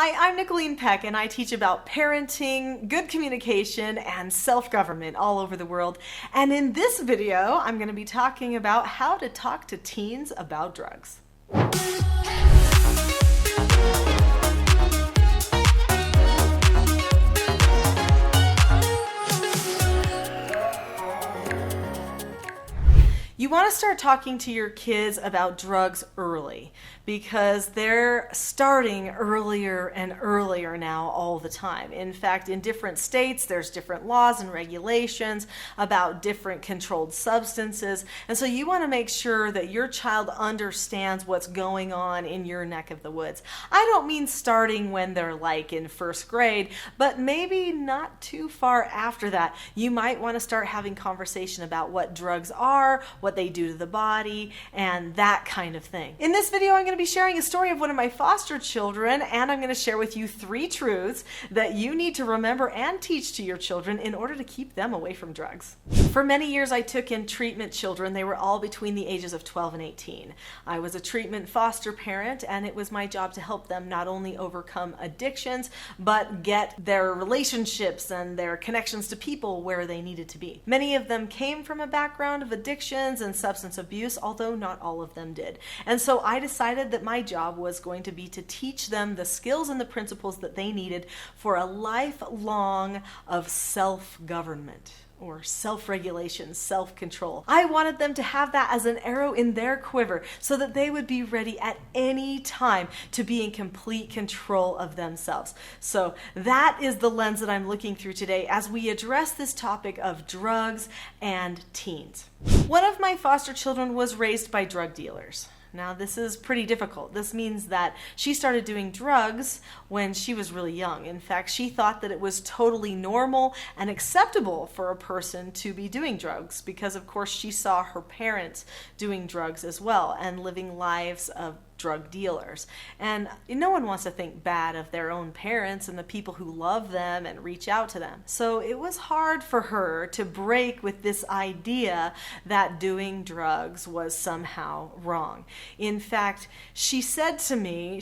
Hi, I'm Nicolene Peck, and I teach about parenting, good communication, and self-government all over the world. And in this video, I'm going to be talking about how to talk to teens about drugs. You want to start talking to your kids about drugs early because they're starting earlier and earlier now all the time. In fact, in different states, there's different laws and regulations about different controlled substances. And so you want to make sure that your child understands what's going on in your neck of the woods. I don't mean starting when they're like in first grade, but maybe not too far after that. You might want to start having conversation about what drugs are, what they do to the body, and that kind of thing. In this video, I'm going to be sharing a story of one of my foster children, and I'm going to share with you 3 truths that you need to remember and teach to your children in order to keep them away from drugs. For many years, I took in treatment children. They were all between the ages of 12 and 18. I was a treatment foster parent, and it was my job to help them not only overcome addictions, but get their relationships and their connections to people where they needed to be. Many of them came from a background of addictions and substance abuse, although not all of them did. And so I decided that my job was going to be to teach them the skills and the principles that they needed for a lifelong of self-government, or self-regulation, self-control. I wanted them to have that as an arrow in their quiver so that they would be ready at any time to be in complete control of themselves. So that is the lens that I'm looking through today as we address this topic of drugs and teens. One of my foster children was raised by drug dealers. Now, this is pretty difficult. This means that she started doing drugs when she was really young. In fact, she thought that it was totally normal and acceptable for a person to be doing drugs because, of course, she saw her parents doing drugs as well and living lives of drug dealers. And no one wants to think bad of their own parents and the people who love them and reach out to them. So it was hard for her to break with this idea that doing drugs was somehow wrong. In fact, she said to me,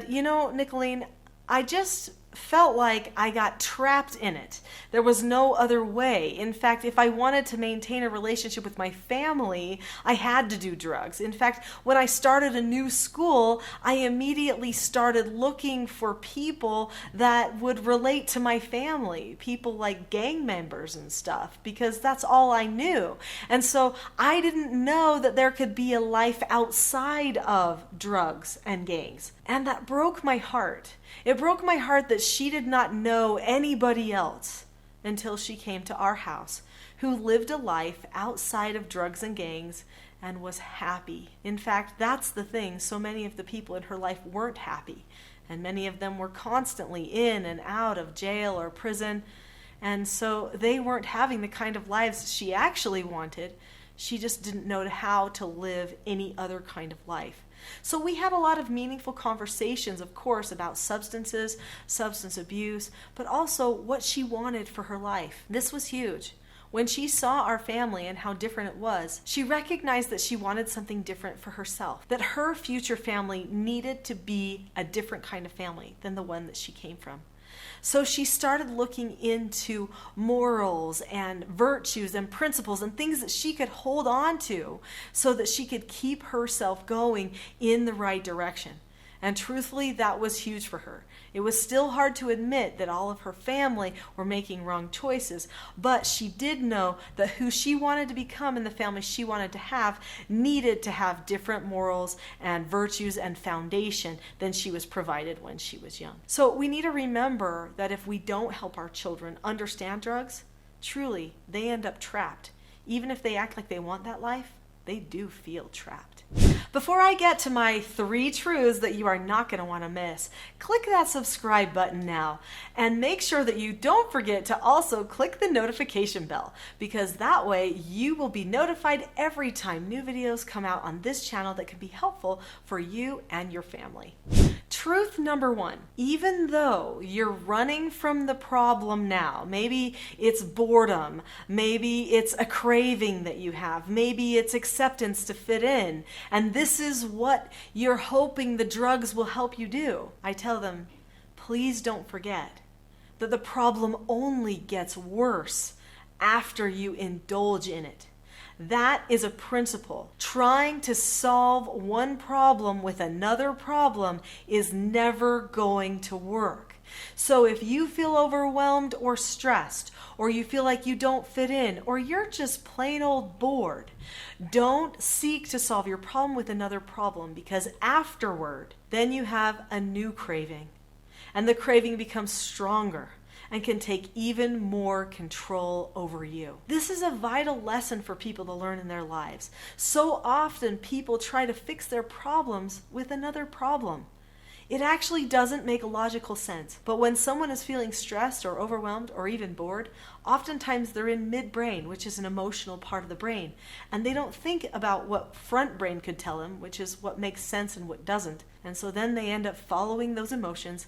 you know, Nicolene, I just felt like I got trapped in it. There was no other way. In fact, if I wanted to maintain a relationship with my family, I had to do drugs. In fact, when I started a new school, I immediately started looking for people that would relate to my family, people like gang members and stuff, because that's all I knew. And so I didn't know that there could be a life outside of drugs and gangs. And that broke my heart. It broke my heart that she did not know anybody else until she came to our house who lived a life outside of drugs and gangs and was happy. In fact, that's the thing. So many of the people in her life weren't happy, and many of them were constantly in and out of jail or prison, and so they weren't having the kind of lives she actually wanted. She just didn't know how to live any other kind of life. So we had a lot of meaningful conversations, of course, about substances, substance abuse, but also what she wanted for her life. This was huge. When she saw our family and how different it was, she recognized that she wanted something different for herself, that her future family needed to be a different kind of family than the one that she came from. So she started looking into morals and virtues and principles and things that she could hold on to so that she could keep herself going in the right direction. And truthfully, that was huge for her. It was still hard to admit that all of her family were making wrong choices, but she did know that who she wanted to become and the family she wanted to have needed to have different morals and virtues and foundation than she was provided when she was young. So we need to remember that if we don't help our children understand drugs, truly, they end up trapped. Even if they act like they want that life, they do feel trapped. Before I get to my 3 truths that you are not going to want to miss, click that subscribe button now and make sure that you don't forget to also click the notification bell, because that way you will be notified every time new videos come out on this channel that can be helpful for you and your family. Truth number 1, even though you're running from the problem now, maybe it's boredom, maybe it's a craving that you have, maybe it's acceptance to fit in, and this is what you're hoping the drugs will help you do. I tell them, please don't forget that the problem only gets worse after you indulge in it. That is a principle. Trying to solve one problem with another problem is never going to work. So if you feel overwhelmed or stressed, or you feel like you don't fit in, or you're just plain old bored, don't seek to solve your problem with another problem, because afterward, then you have a new craving. And the craving becomes stronger and can take even more control over you. This is a vital lesson for people to learn in their lives. So often people try to fix their problems with another problem. It actually doesn't make logical sense. But when someone is feeling stressed or overwhelmed or even bored, oftentimes they're in midbrain, which is an emotional part of the brain. And they don't think about what front brain could tell them, which is what makes sense and what doesn't. And so then they end up following those emotions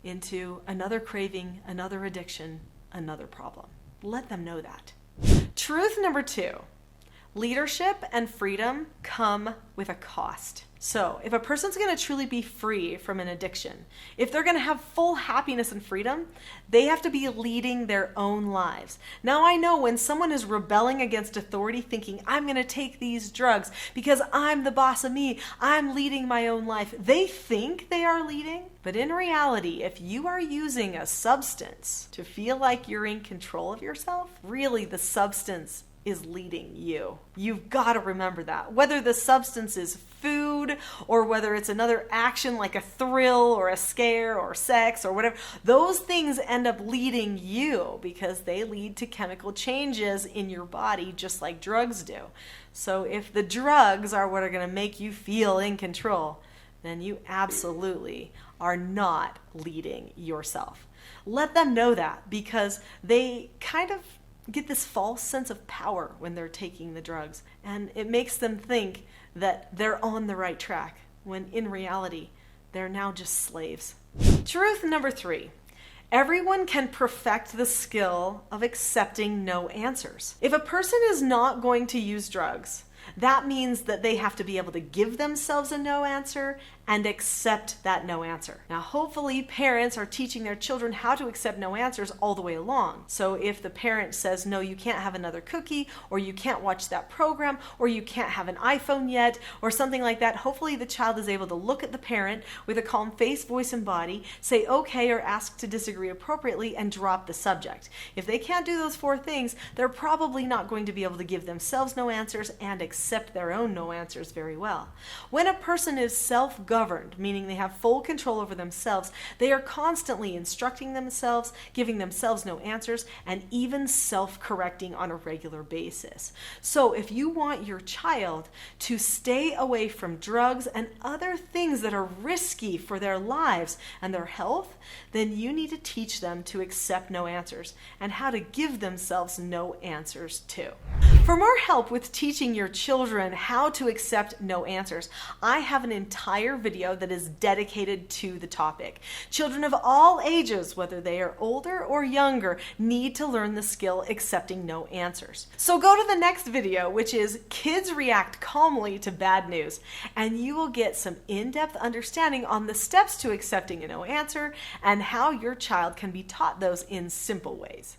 into another craving, another addiction, another problem. Let them know that. Truth number 2, leadership and freedom come with a cost. So if a person's going to truly be free from an addiction, if they're going to have full happiness and freedom, they have to be leading their own lives. Now I know when someone is rebelling against authority, thinking, I'm going to take these drugs because I'm the boss of me, I'm leading my own life, they think they are leading. But in reality, if you are using a substance to feel like you're in control of yourself, really the substance is leading you. You've got to remember that. Whether the substance is food or whether it's another action like a thrill or a scare or sex or whatever, those things end up leading you because they lead to chemical changes in your body just like drugs do. So if the drugs are what are going to make you feel in control, then you absolutely are not leading yourself. Let them know that, because they kind of get this false sense of power when they're taking the drugs, and it makes them think that they're on the right track when in reality they're now just slaves. Truth number 3, everyone can perfect the skill of accepting no answers. If a person is not going to use drugs, that means that they have to be able to give themselves a no answer and accept that no answer. Now, hopefully parents are teaching their children how to accept no answers all the way along. So if the parent says, no, you can't have another cookie, or you can't watch that program, or you can't have an iPhone yet, or something like that, hopefully the child is able to look at the parent with a calm face, voice, and body, say okay, or ask to disagree appropriately, and drop the subject. If they can't do those 4 things, they're probably not going to be able to give themselves no answers and accept their own no answers very well. When a person is self-governed, meaning they have full control over themselves, they are constantly instructing themselves, giving themselves no answers, and even self-correcting on a regular basis. So if you want your child to stay away from drugs and other things that are risky for their lives and their health, then you need to teach them to accept no answers and how to give themselves no answers too. For more help with teaching your children how to accept no answers, I have an entire video that is dedicated to the topic. Children of all ages, whether they are older or younger, need to learn the skill accepting no answers. So go to the next video, which is Kids React Calmly to Bad News, and you will get some in-depth understanding on the steps to accepting a no answer and how your child can be taught those in simple ways.